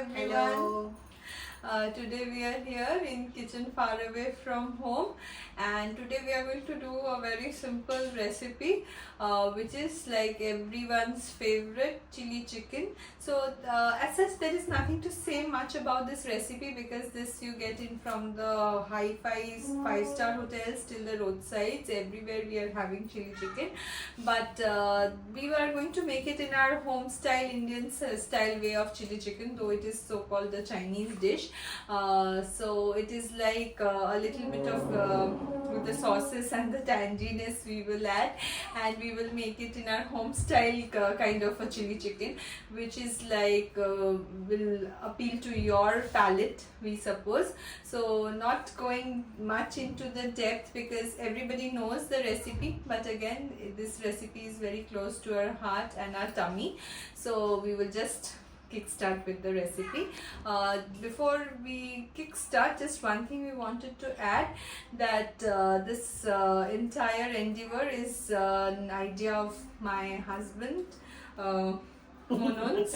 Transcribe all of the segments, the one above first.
everyone. Hello. Today we are here in kitchen far away from home, and today we are going to do a very simple recipe which is like everyone's favorite chili chicken. So as such there is nothing to say much about this recipe because this you get in from the hi-fi 5-star hotels till the roadsides. Everywhere we are having chili chicken, but we were going to make it in our home style Indian style way of chili chicken, though it is so called the Chinese dish. So it is like a little bit of with the sauces and the tanginess we will add, and we will make it in our home style kind of a chili chicken, which is like will appeal to your palate, we suppose. So not going much into the depth because everybody knows the recipe, but again this recipe is very close to our heart and our tummy, so we will just kickstart with the recipe. Before we kickstart, just one thing we wanted to add, that this entire endeavor is an idea of my husband, Monon's.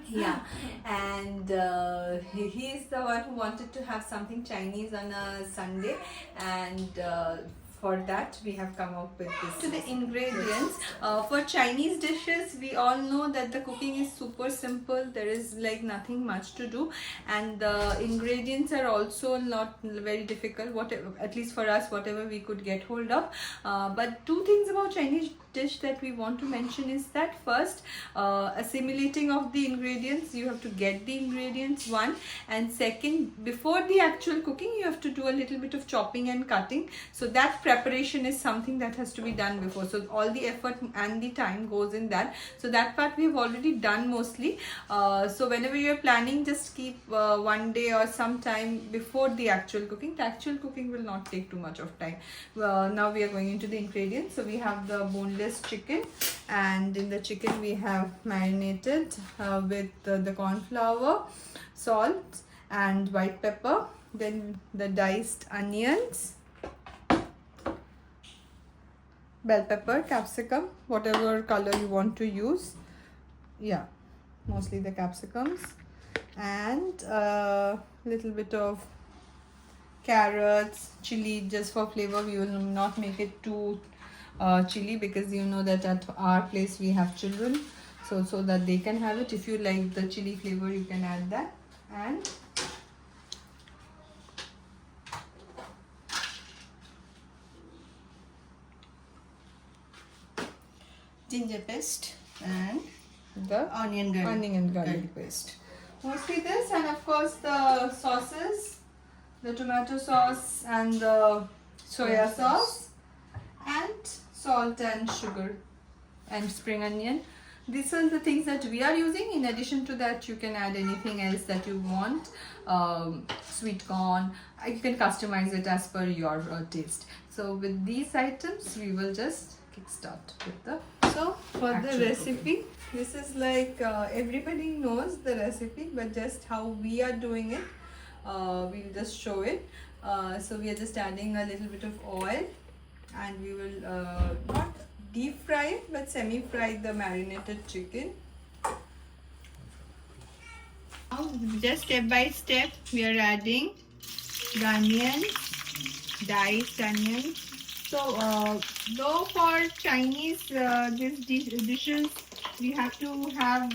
Yeah, and he is the one who wanted to have something Chinese on a Sunday, and for that we have come up with this. To the ingredients, for Chinese dishes we all know that the cooking is super simple. There is like nothing much to do, and the ingredients are also not very difficult, whatever, at least for us, whatever we could get hold of. But two things about Chinese dish that we want to mention is that first, assimilating of the ingredients, you have to get the ingredients, one, and second, before the actual cooking you have to do a little bit of chopping and cutting. So that preparation is something that has to be done before, so all the effort and the time goes in that. So that part we have already done mostly. So whenever you are planning, just keep one day or some time before the actual cooking. The actual cooking will not take too much of time. Now we are going into the ingredients. So we have the boneless chicken, and in the chicken we have marinated with the corn flour, salt and white pepper, then the diced onions, bell pepper, capsicum, whatever color you want to use, yeah, mostly the capsicums, and a little bit of carrots, chili just for flavor. We will not make it too chili because you know that at our place we have children, so that they can have it. If you like the chili flavor, you can add that. And Ginger paste and the onion and garlic paste. Mostly this, and of course the sauces, the tomato sauce and the soya sauce, and salt and sugar and spring onion. These are the things that we are using. In addition to that, you can add anything else that you want. Sweet corn, you can customize it as per your taste. So with these items we will just kickstart with the for the recipe. This is like everybody knows the recipe, but just how we are doing it, we'll just show it. So we are just adding a little bit of oil, and we will not deep fry it but semi fry the marinated chicken. Now just step by step we are adding the onions, diced onions. So though for Chinese dishes we have to have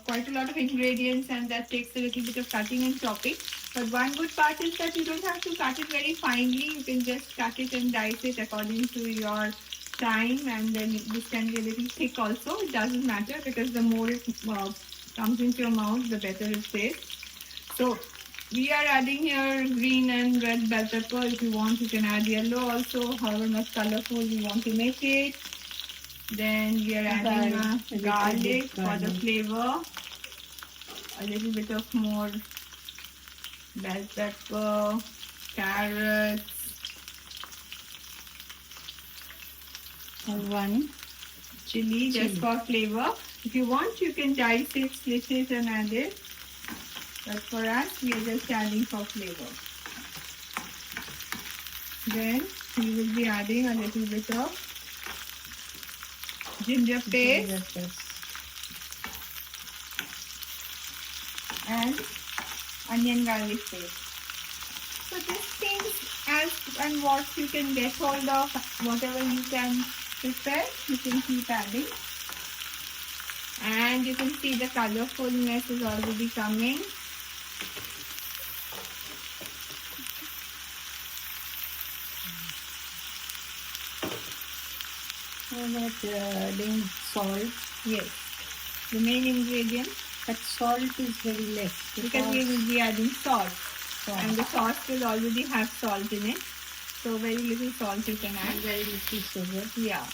quite a lot of ingredients, and that takes a little bit of cutting and chopping. But one good part is that you don't have to cut it very finely. You can just cut it and dice it according to your time, and then this can be a little thick also. It doesn't matter because the more it comes into your mouth, the better it tastes. So we are adding here green and red bell pepper. If you want, you can add yellow also, however much colorful you want to make it. Then we are adding garlic for the flavor, a little bit of more bell pepper, carrots, one chili just for flavor. If you want, you can dice it, split it and add it, but for us we are just adding for flavor. Then we will be adding a little bit of ginger paste. and onion garlic paste. So these things as and what you can get hold of, whatever you can prepare, you can keep adding. And you can see the colorfulness is already coming. Adding salt. Yes, the main ingredient. But salt is very less Because we will be adding salt. And the sauce will already have salt in it. So very little salt you can add. Very little sugar. Yeah.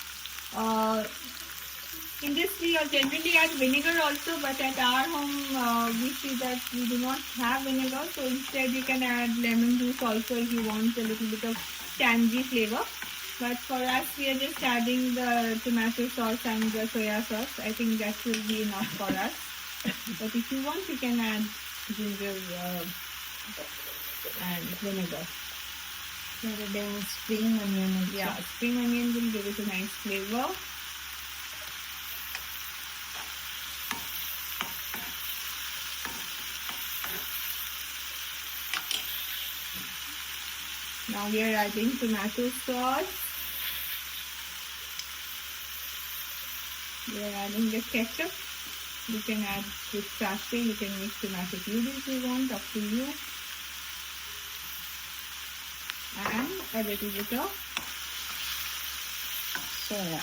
In this we generally add vinegar also, but at our home we see that we do not have vinegar. So instead you can add lemon juice also if you want a little bit of tangy flavor. But for us we are just adding the tomato sauce and the soya sauce. I think that will be enough for us. But if you want, you can add ginger and vinegar. Adding spring onion. Yeah, spring onion will give it a nice flavor. Now we are adding tomato sauce. We are adding the ketchup. You can add with sachet, you can mix tomato puree if you want, up to you. And a little bit of soya.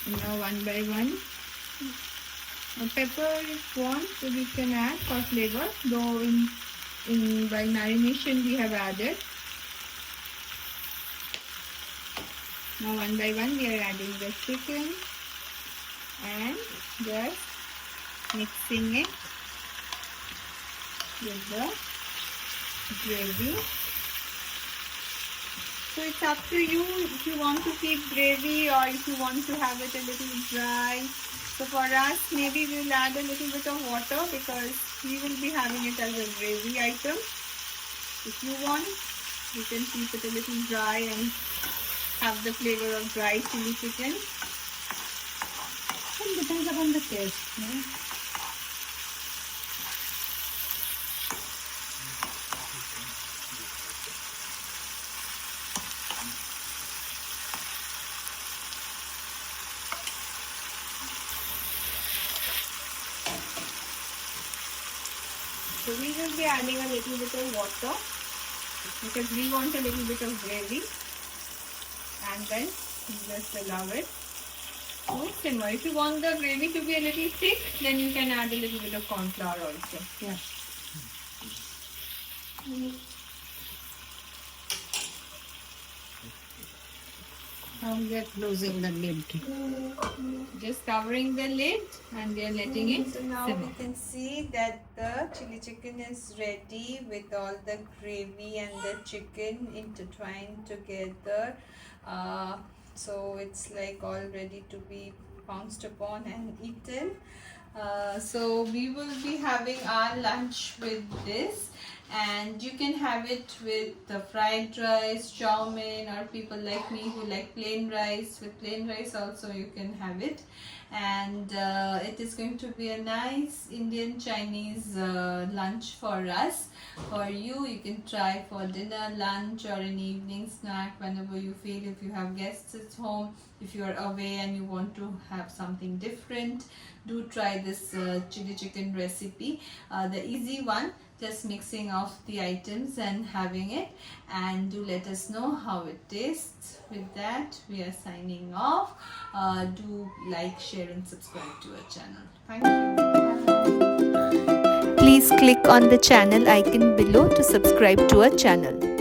Now one by one. Pepper if you want, so you can add for flavor. Though by marination we have added. Now one by one we are adding the chicken and just mixing it with the gravy. So it's up to you if you want to keep gravy or if you want to have it a little dry. So for us, maybe we'll add a little bit of water because we will be having it as a gravy item. If you want, you can keep it a little dry and have the flavor of dry chili chicken. It depends upon the taste. Yeah? So we will be adding a little bit of water because we want a little bit of gravy, and then just allow it to simmer. If you want the gravy to be a little thick, then you can add a little bit of corn flour also. Yeah. Now we are closing the lid. Just covering the lid and we are letting it So now simmer. we can see that the chili chicken is ready with all the gravy and the chicken intertwined together. So it's like all ready to be pounced upon and eaten. So we will be having our lunch with this, and you can have it with the fried rice, chow mein, or people like me who like plain rice. With plain rice also you can have it. And it is going to be a nice Indian Chinese lunch for us. For you, you can try for dinner, lunch, or an evening snack whenever you feel. If you have guests at home, if you are away and you want to have something different, do try this chili chicken recipe. The easy one, just mixing of the items and having it, and do let us know how it tastes. With that, we are signing off. Do like, share and subscribe to our channel. Thank you. Please click on the channel icon below to subscribe to our channel.